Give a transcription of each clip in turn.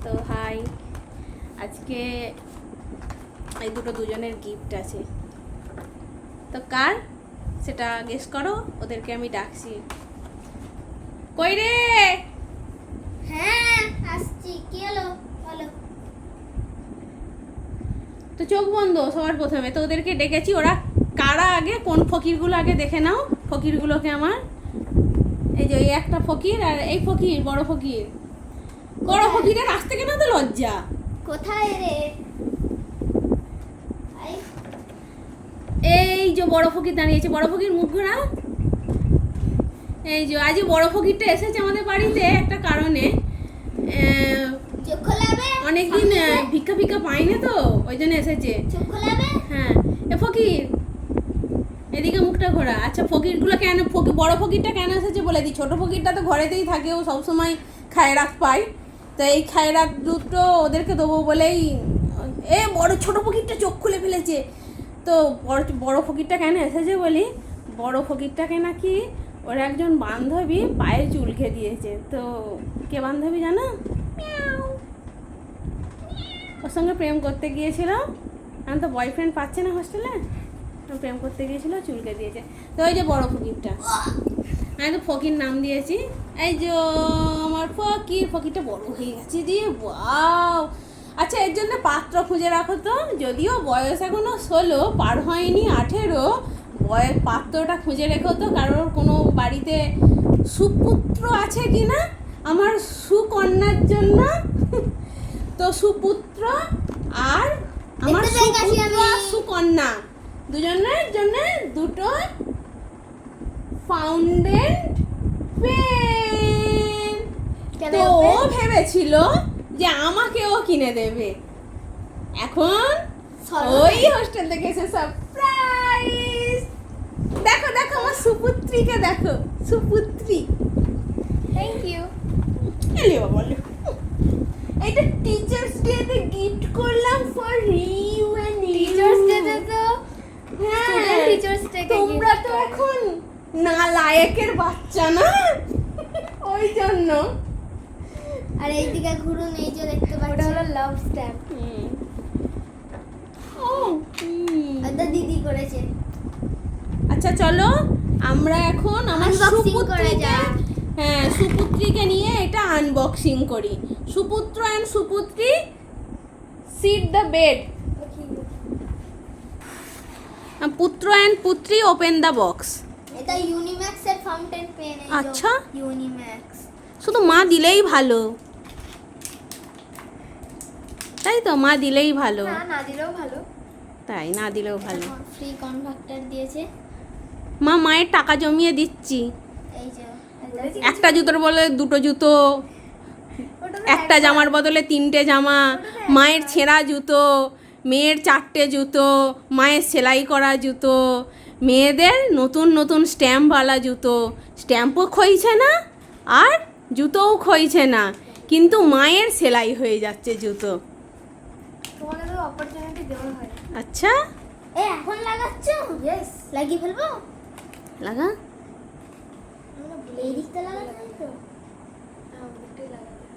তো হাই, আজকে এই দুজনের গিফট আছে। তো কার সেটা গেস করো, ওদেরকে আমি ডাকছি। কই রে? হ্যাঁ আসছি। কি হলো বলো। তো চোখ বন্ধ সবার প্রথমে, তো ওদেরকে ডেকেছি। ওরা কারা আগে, কোন ফকিরগুলো আগে দেখে নাও। ফকিরগুলোকে আমার, এই যে এই একটা ফকির আর এই ফকির, বড় ফকির। বড় ফকিরের আসতে কেন তো লজ্জা। কোথায় রে? এই যে বড় ফকির দাঁড়িয়েছে, বড় ফকির মুখ ঘোরা। এই যে আজ বড় ফকিরটা এসেছে আমাদের বাড়িতে একটা কারণে। চোখ খোলাবে? অনেকদিন ভিক্ষা ভিক্ষা পাইনি তো, ওই জন্য এসেছে। চোখ খোলাবে? হ্যাঁ। এ ফকির, এদিকে মুখটা ঘোরা। আচ্ছা, ফকিরগুলো কেন, বড় ফকিরটা কেন এসেছে বলে দিই। ছোট ফকিরটা তো ঘরেতেই থাকে, ও সবসময় খায়রাত পায়। তো এই খায়রাত দুটো ওদেরকে দেবো বলেই ছোট ফকিরটা চোখ খুলে ফেলেছে। তো বড় ফকিরটা কেন এসেছে বলি, বড় ফকিরটাকে নাকি ওর একজন বান্ধবী পায়ে চুলকে দিয়েছে। তো কে বান্ধবী জানো? ওর সঙ্গে প্রেম করতে গিয়েছিল, এখন তো বয়ফ্রেন্ড পাচ্ছে না হোস্টেলে, প্রেম করতে গিয়েছিল, চুলকে দিয়েছে। তো ওই যে বড় ফকিরটা, আমি তো ফকির নাম দিয়েছি। এই যে আমার ফকিরটা বড় হয়ে গেছে দিয়ে, ওয়াও। আচ্ছা, এর জন্য পাত্র খুঁজে রাখো তো। যদিও বয়স এখনো 16 পার হয়নি, 18, পাত্রটা খুঁজে রেখো তো। কারোর কোনো বাড়িতে সুপুত্র আছে কি না, আমার সুকন্যার জন্য। তো সুপুত্র আর আমার সুকন্যা দুজনের জন্য দুটো ফাউন্ডেন্ট পেন। তো ও ভেবেছিল যে আমাকেও কিনে দেবে। এখন ওই হোস্টেল থেকে এসে সারপ্রাইজ। দেখো দেখো আমার সুপুত্রীকে দেখো, সুপুত্রী। Thank you. এলিও বলো, এটা টিচার্স ডে তে গিফট করলাম for you and teachers day তে তো হ্যাঁ, টিচার্স ডে কে তোমরা তো এখন নালায়েকের বাচ্চা না, ওই জন্য। আর এইদিকে ঘুরুন, এই যে দেখতে পাচ্ছেন, ওটা হলো লাভ স্ট্যাম্প। এটা দিদি করেছে। আচ্ছা চলো আমরা এখন আমার Unboxing করে সুপুত্রীকে, যাক। হ্যাঁ সুপুত্রীকে নিয়ে এটা আনবক্সিং করি। সুপুত্র এন্ড সুপুত্রী, সিট দ্য বেড। পুত্র এন্ড পুত্রী, ওপেন দ্য বক্স। এটা ইউনিম্যাক্স এর ফাউন্টেন পেন। আচ্ছা, ইউনিম্যাক্স। শুধু মা দিলেই ভালো, তাই তো? মা দিলেই ভালো। না দিলেও ভালো। তাই, না দিলেও ভালো। ফ্রি কনভার্টার দিয়েছে। মায়ের টাকা জমিয়ে দিচ্ছি। এই যে একটা জুতোর বদলে দুটো জুতো, একটা জামার বদলে 3টে জামা, মায়ের ছেঁড়া জুতো, মেয়ের 4টে জুতো, মায়ের সেলাই করা জুতো, মেয়েদের নতুন নতুন স্ট্যাম্পওয়ালা জুতো। স্ট্যাম্পও ক্ষয়ছে না আর জুতোও ক্ষয়ছে না, কিন্তু মায়ের সেলাই হয়ে যাচ্ছে জুতো। তোমাকে তো অপরচুনিটি দেওয়া হয়। আচ্ছা, এখন লাগাচ্ছো? ইয়েস। লাগিয়ে ফেলবো? লাগা। আমরা ভুলে এই দিকটা লাগাতে হয় তো। হ্যাঁ, ওদিকটাই লাগাতে হয়।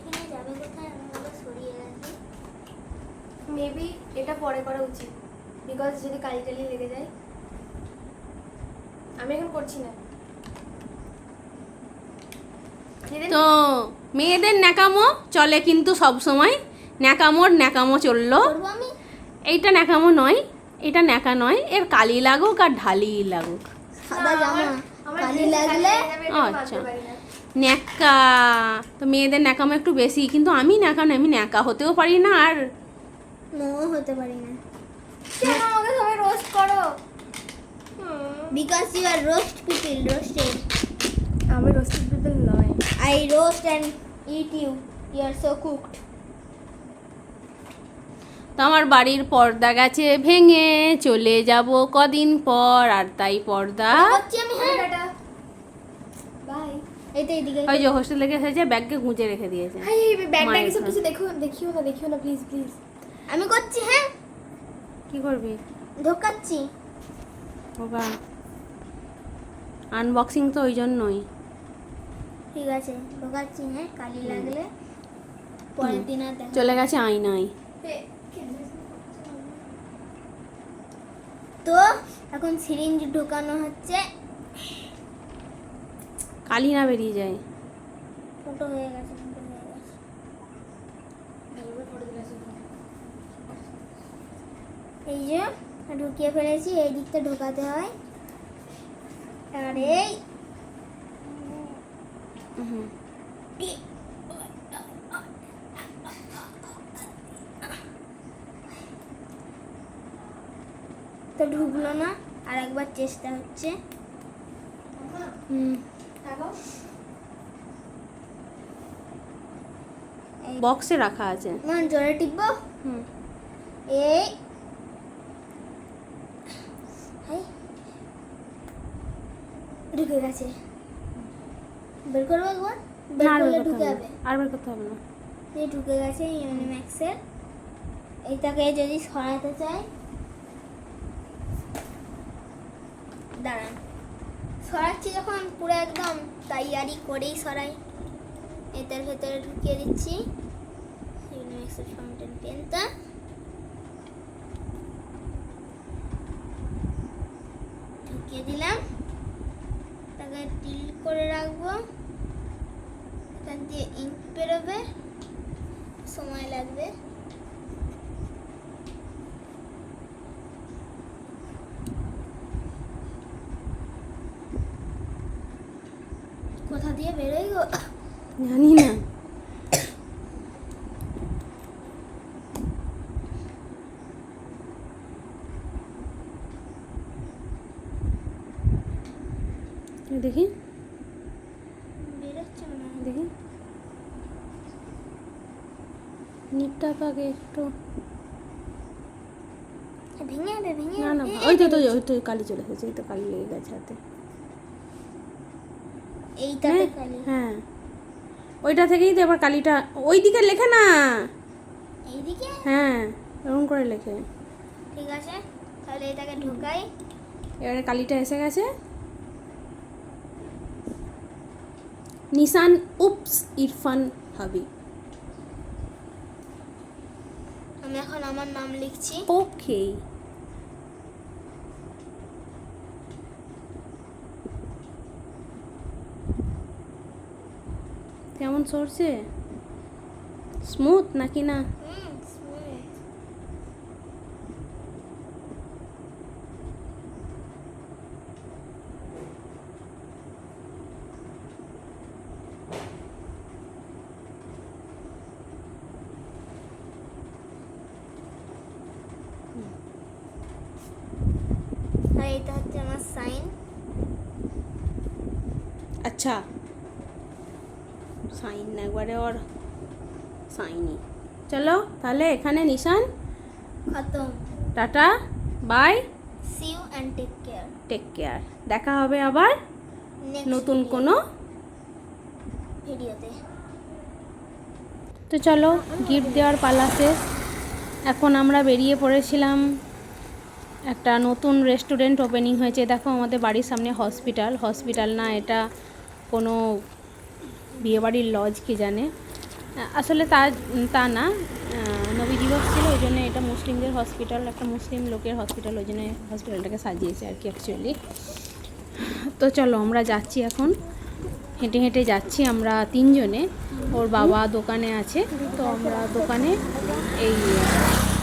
পিনে যাবে কোথায়? আমি ওগুলো সরিয়ে রাখি। মেবি এটা পরে করা উচিত, বিকজ যদি কালি টালি লেগে যায়। আমি এখন করছি না। তো মেয়েদের ন্যাকামো চলে কিন্তু সব সময়, ন্যাকামো চললো। করবো আমি? এইটা ন্যাকামো নয়, এটা ন্যাকা নয়, এর কালি লাগুক আর ঢালি লাগুক। সাদা জামা কালি লাগলে আচ্ছা, ন্যাকা। তো মেয়েদের ন্যাকামো একটু বেশি, কিন্তু আমি ন্যাকা নয়, আমি ন্যাকা হতেও পারি না আর নোও হতে পারি না। কেন আমাকে সবাই রোস্ট করো? Because you are roast people, roasted. আমি রোস্টেড পিপল নয়। I roast and eat you. You are so cooked. তো আমার বাড়ির পর্দা গেছে ভেঙে, চলে যাব কদিন পর, আর তাই পর্দা। করছি আমি। হ্যাঁ টাটা বাই। এই তো এইদিকে। ওই যে হোস্টেল থেকে এসেছে, ব্যাগকে গুঁজে রেখে দিয়েছে। হাই ব্যাগ মায়ের সব ঘর। কিছু দেখিও না প্লিজ প্লিজ। আমি করছি। হ্যাঁ কি করবি ঢোকাচ্ছি। বাবা? আনবক্সিং তো ওই জন্যই। ঠিক আছে ঢোকাচ্ছি, হ্যাঁ কালি লাগলে পরের দিন আর দেখা চলে গেছে আয়নায়। তো এখন সিরিঞ্জ ঢোকানো হচ্ছে। কালি না বেরিয়ে যায়। ফুটো হয়ে গেছে, ফুটো হয়ে গেছে। এই যে ঢুকিয়ে ফেলেছি, এই দিকটা ঢোকাতে হয়। আর এই হুম। তো ঢুকলো না, আর একবার চেষ্টা হচ্ছে। বক্সে রাখা আছে। না জোরে টিপবো। হুম। এই ঢুকে গেছে। বের করবো একবার, বের না, আর করলে বের করতে ঢুকে হবে যাবে। না। আর বের করতে হবে না। এই ঢুকে গেছে ইউনিম্যাক্সের। এইটাকে যদি সরাতে চাই, দাঁড়ান সরাচ্ছি যখন পুরো একদম তৈয়ারি করেই সরাই। এটার ভেতরে ঢুকিয়ে দিচ্ছি ইউনিম্যাক্সের ফাউন্টেন পেনটা। ঢুকিয়ে দিলাম, তাকে ডিল করে রাখবো। এখান দিয়ে ইঙ্ক বেরোবে, সময় লাগবে। কোথা দিয়ে বেরোই গো? জানি না। দেখি বেরোচ্ছে না। দেখি নিপটা তো আগে একটু। ভেঙে যাবে, ভেঙে না না, যাবে। ওই তো ওই তো কালি চলে এসেছে। এই তো কালি লেগে গেছে হাতে। এইটাতে খালি হ্যাঁ, ওইটা থেকেই তো এবার কালিটা ওই দিকে লেখে না। এইদিকে। হ্যাঁ, এরকম করে লেখে। ঠিক আছে, তাহলে এটাকে ঢোকাই। এবারে কালিটা এসে গেছে। নিশান উপস ইরফান হাবিব। আমি এখন আমার নাম লিখছি। ওকে। কেমন সরছে? স্মুথ নাকি না? smooth। আর এটা হচ্ছে আমার সাইন। আচ্ছা, সাইন না একবারে ওর সাইনই। চলো তাহলে এখানে নিশান। খতম। Tata, bye, see you and take care. Take care. দেখা হবে আবার নতুন কোনো ভিডিওতে। তো চলো, গিফট দেওয়ার পালা শেষ। এখন আমরা বেরিয়ে পড়েছিলাম। একটা নতুন রেস্টুরেন্ট ওপেনিং হয়েছে। দেখো আমাদের বাড়ির সামনে হসপিটাল। হসপিটাল না, এটা কোনো বিয়েবাড়ির লজ কি জানে। আসলে তা না, নবী দিবস ছিল ওই জন্য এটা মুসলিমদের হসপিটাল, একটা মুসলিম লোকের হসপিটাল, ওই জন্য হসপিটালটাকে সাজিয়েছে আর কি অ্যাকচুয়ালি। তো চলো আমরা যাচ্ছি এখন, হেঁটে হেঁটে যাচ্ছি আমরা তিনজনে। ওর বাবা দোকানে আছে, তো আমরা দোকানে এই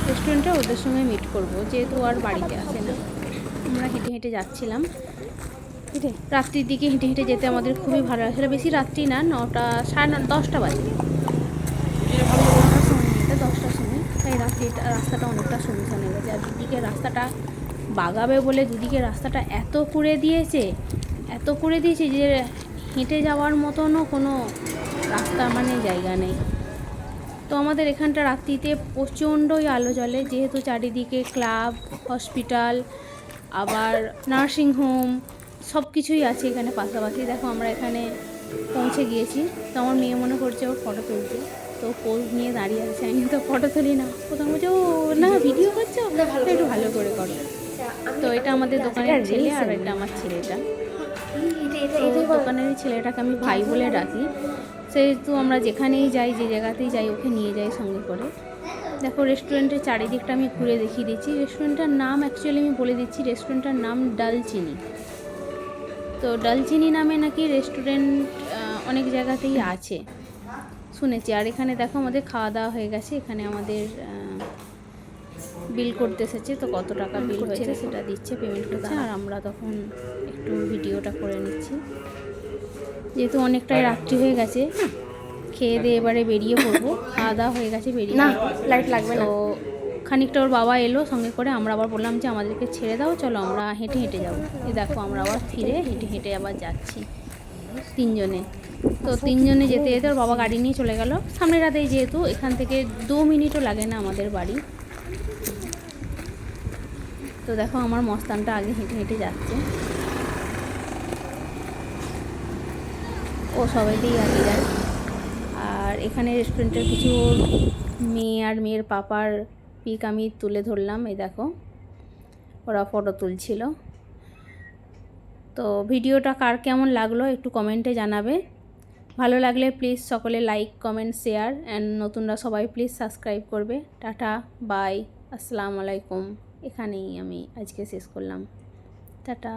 রেস্টুরেন্টে ওদের সঙ্গে মিট করব, যেহেতু আর বাড়িতে আসে না। আমরা হেঁটে হেঁটে যাচ্ছিলাম। ঠিক আছে, রাত্রির দিকে হেঁটে হেঁটে যেতে আমাদের খুবই ভালো লাগছিলো। বেশি রাত্রি না, 9টা, 9:30, 10টা বাজে। 10টার সময়, তাই রাস্তাটা অনেকটা শুনশান হয়ে গেছে। আর দুদিকে রাস্তাটা বাগাবে বলে দুদিকে রাস্তাটা এত করে দিয়েছে যে হেঁটে যাওয়ার মতনও কোনো রাস্তা মানে জায়গা নেই। তো আমাদের এখানটা রাত্রিতে প্রচণ্ডই আলো জ্বলে, যেহেতু চারিদিকে ক্লাব, হসপিটাল, আবার নার্সিংহোম সব কিছুই আছে এখানে পাশাপাশি। দেখো আমরা এখানে পৌঁছে গিয়েছি। তো আমার মেয়ে মনে করছে ও ফটো তুলছে, তো পোজ নিয়ে দাঁড়িয়ে আছে। আমি তো ফটো তুলি না, প্রথম বলছে ও না ভিডিও করছো, তো একটু ভালো করে করো। তো এটা আমাদের দোকানের ছেলে, আর এটা আমার ছেলেটা। তো দোকানের ছেলেটাকে আমি ভাই বলে ডাকি, সেহেতু আমরা যেখানেই যাই, যে জায়গাতেই যাই, ওকে নিয়ে যাই সঙ্গে করে। দেখো রেস্টুরেন্টের চারিদিকটা আমি ঘুরে দেখিয়ে দিচ্ছি। রেস্টুরেন্টটার নাম অ্যাকচুয়ালি আমি বলে দিচ্ছি, রেস্টুরেন্টটার নাম ডালচিনি। তো ডালচিনি নামে নাকি রেস্টুরেন্ট অনেক জায়গাতেই আছে শুনেছি। আর এখানে দেখো আমাদের খাওয়া দাওয়া হয়ে গেছে, এখানে আমাদের বিল করতে এসেছে। তো কত টাকা বিল হয়েছে সেটা দিচ্ছে, পেমেন্ট করছে। আর আমরা তখন একটু ভিডিওটা করে নিচ্ছি, যেহেতু অনেকটাই রাত্রি হয়ে গেছে। খেয়ে দিয়ে এবারে বেরিয়ে পড়বো, খাওয়া দাওয়া হয়ে গেছে, বেরিয়ে না লাইট লাগবে না। তো খানিকটা ওর বাবা এলো সঙ্গে করে, আমরা আবার বললাম যে আমাদেরকে ছেড়ে দাও, চলো আমরা হেঁটে হেঁটে যাবো। এই দেখো আমরা আবার ফিরে হেঁটে হেঁটে আবার যাচ্ছি তিনজনে। তো তিনজনে যেতে যেতে ওর বাবা গাড়ি নিয়ে চলে গেল। সামনের রাতেই যেহেতু, এখান থেকে 2 মিনিটও লাগে না আমাদের বাড়ি। তো দেখো আমার মস্তানটা আগে হেঁটে হেঁটে যাচ্ছে, ও সবাইতেই আগে যায়। আর এখানে রেস্টুরেন্টের কিছু মেয়ে আর মেয়ের পাপার পিক আমি তুলে ধরলাম। এই দেখো ওরা ফটো তুলছিল। তো ভিডিওটা কার কেমন লাগলো একটু কমেন্টে জানাবে। ভালো লাগলে প্লিজ সকলে লাইক, কমেন্ট, শেয়ার, অ্যান্ড নতুনরা সবাই প্লিজ সাবস্ক্রাইব করবে। টাটা, বাই, আসসালামু আলাইকুম। এখানেই আমি আজকে শেষ করলাম। টাটা।